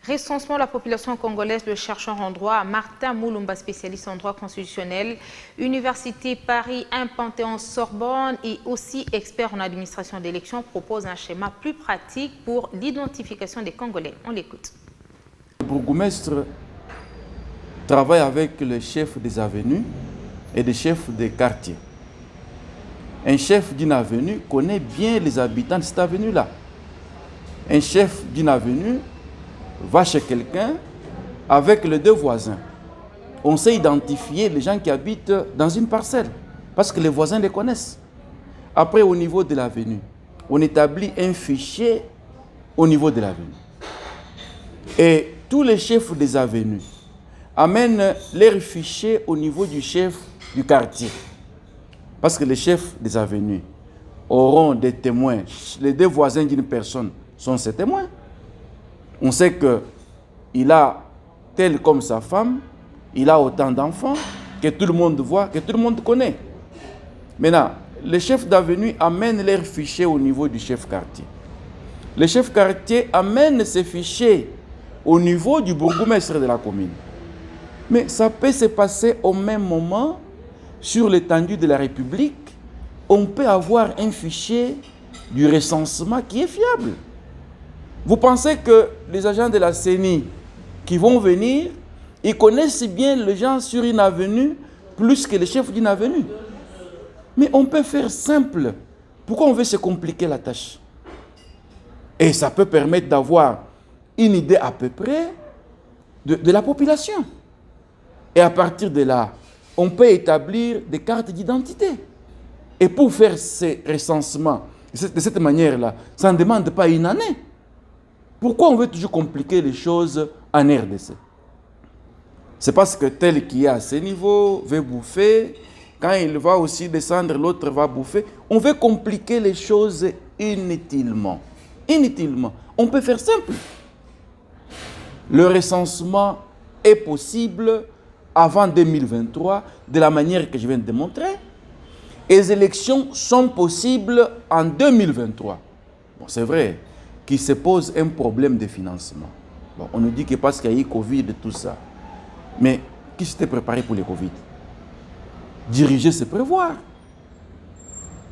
Recensement de la population congolaise, le chercheur en droit Martin Moulumba, spécialiste en droit constitutionnel, Université Paris 1 Panthéon-Sorbonne et aussi expert en administration d'élections, propose un schéma plus pratique pour l'identification des Congolais. On l'écoute. Le bourgmestre travaille avec le chef des avenues et des chefs des quartiers. Un chef d'une avenue connaît bien les habitants de cette avenue-là. Un chef d'une avenue va chez quelqu'un avec les deux voisins. On sait identifier les gens qui habitent dans une parcelle parce que les voisins les connaissent. Après, au niveau de l'avenue, on établit un fichier au niveau de l'avenue. Et tous les chefs des avenues amènent leurs fichiers au niveau du chef du quartier. Parce que les chefs des avenues auront des témoins. Les deux voisins d'une personne sont ses témoins. On sait qu'il a tel comme sa femme, il a autant d'enfants, que tout le monde voit, que tout le monde connaît. Maintenant, les chefs d'avenue amènent leurs fichiers au niveau du chef quartier. Le chef quartier amène ses fichiers au niveau du bourgmestre de la commune. Mais ça peut se passer au même moment sur l'étendue de la République. On peut avoir un fichier du recensement qui est fiable. Vous pensez que les agents de la CENI qui vont venir, ils connaissent bien les gens sur une avenue plus que les chefs d'une avenue. Mais on peut faire simple. Pourquoi on veut se compliquer la tâche? Et ça peut permettre d'avoir une idée à peu près de la population. Et à partir de là, on peut établir des cartes d'identité. Et pour faire ces recensements de cette manière-là, ça ne demande pas une année. Pourquoi on veut toujours compliquer les choses en RDC? C'est parce que tel qui est à ce niveau veut bouffer. Quand il va aussi descendre, l'autre va bouffer. On veut compliquer les choses inutilement. Inutilement. On peut faire simple. Le recensement est possible avant 2023, de la manière que je viens de démontrer. Et les élections sont possibles en 2023. Bon, c'est vrai qu'il se pose un problème de financement. Bon, on nous dit que parce qu'il y a eu Covid et tout ça. Mais qui s'était préparé pour le Covid? Diriger, c'est prévoir.